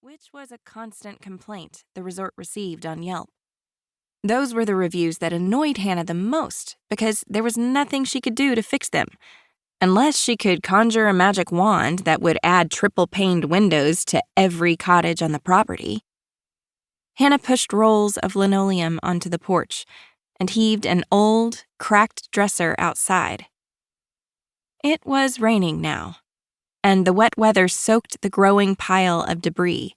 which was a constant complaint the resort received on Yelp. Those were the reviews that annoyed Hannah the most because there was nothing she could do to fix them, unless she could conjure a magic wand that would add triple-paned windows to every cottage on the property. Hannah pushed rolls of linoleum onto the porch and heaved an old, cracked dresser outside. It was raining now, and the wet weather soaked the growing pile of debris.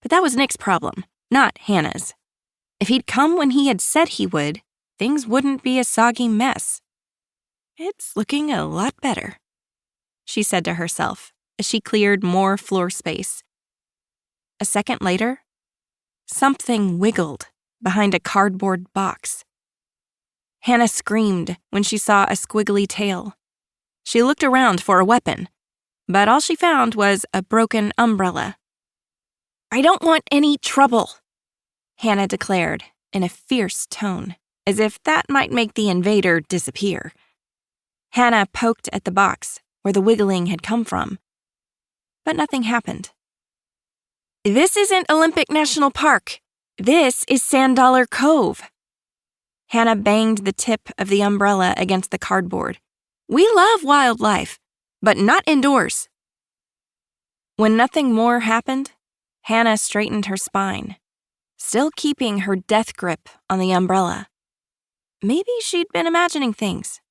But that was Nick's problem, not Hannah's. If he'd come when he had said he would, things wouldn't be a soggy mess. "It's looking a lot better," she said to herself as she cleared more floor space. A second later, something wiggled behind a cardboard box. Hannah screamed when she saw a squiggly tail. She looked around for a weapon, but all she found was a broken umbrella. "I don't want any trouble," Hannah declared in a fierce tone, as if that might make the invader disappear. Hannah poked at the box where the wiggling had come from, but nothing happened. "This isn't Olympic National Park. This is Sand Dollar Cove." Hannah banged the tip of the umbrella against the cardboard. "We love wildlife, but not indoors." When nothing more happened, Hannah straightened her spine, still keeping her death grip on the umbrella. Maybe she'd been imagining things.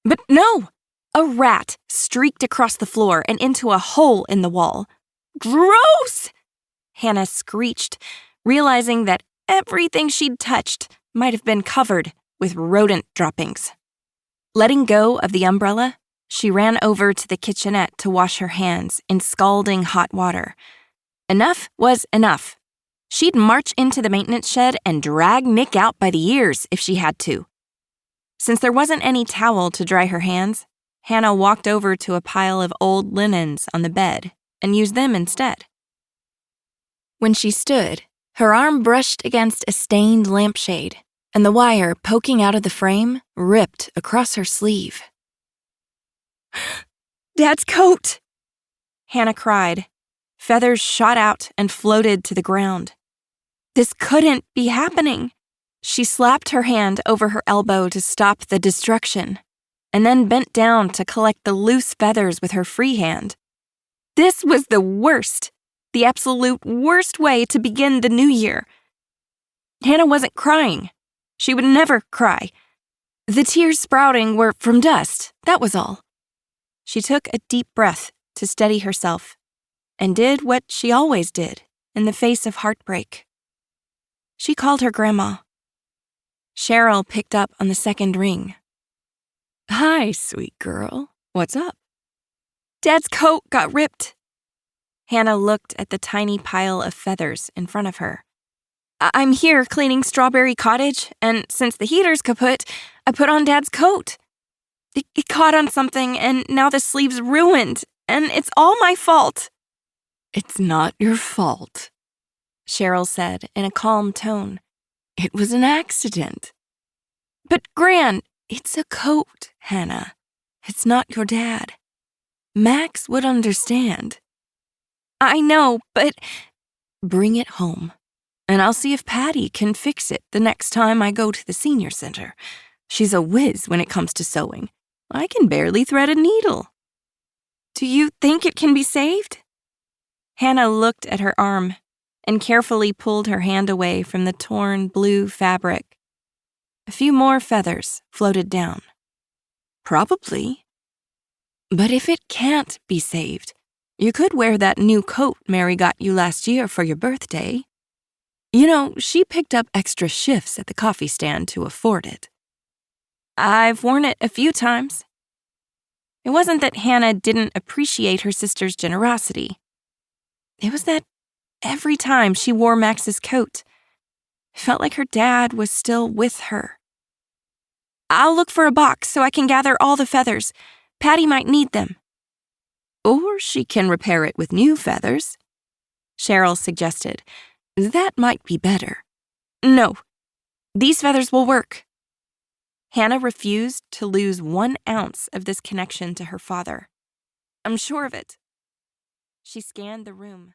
But no! A rat streaked across the floor and into a hole in the wall. "Gross!" Hannah screeched, realizing that everything she'd touched might have been covered with rodent droppings. Letting go of the umbrella, she ran over to the kitchenette to wash her hands in scalding hot water. Enough was enough. She'd march into the maintenance shed and drag Nick out by the ears if she had to. Since there wasn't any towel to dry her hands, Hannah walked over to a pile of old linens on the bed and used them instead. When she stood, her arm brushed against a stained lampshade, and the wire poking out of the frame ripped across her sleeve. "Dad's coat!" Hannah cried. Feathers shot out and floated to the ground. This couldn't be happening. She slapped her hand over her elbow to stop the destruction, and then bent down to collect the loose feathers with her free hand. This was the worst, the absolute worst way to begin the new year. Hannah wasn't crying. She would never cry. The tears sprouting were from dust, that was all. She took a deep breath to steady herself, and did what she always did in the face of heartbreak. She called her grandma. Cheryl picked up on the second ring. "Hi, sweet girl. What's up?" "Dad's coat got ripped." Hannah looked at the tiny pile of feathers in front of her. "I'm here cleaning Strawberry Cottage, and since the heater's kaput, I put on Dad's coat. It caught on something, and now the sleeve's ruined, and it's all my fault." "It's not your fault," Cheryl said in a calm tone. "It was an accident." "But Gran, it's a coat, Hannah. It's not your dad. Max would understand." "I know, but—" "Bring it home, and I'll see if Patty can fix it the next time I go to the senior center. She's a whiz when it comes to sewing. I can barely thread a needle." "Do you think it can be saved?" Hannah looked at her arm and carefully pulled her hand away from the torn blue fabric. A few more feathers floated down. "Probably. But if it can't be saved, you could wear that new coat Mary got you last year for your birthday. You know, she picked up extra shifts at the coffee stand to afford it." "I've worn it a few times." It wasn't that Hannah didn't appreciate her sister's generosity. It was that every time she wore Max's coat, it felt like her dad was still with her. "I'll look for a box so I can gather all the feathers. Patty might need them." "Or she can repair it with new feathers," Cheryl suggested. "That might be better." "No, these feathers will work." Hannah refused to lose 1 ounce of this connection to her father. "I'm sure of it." She scanned the room.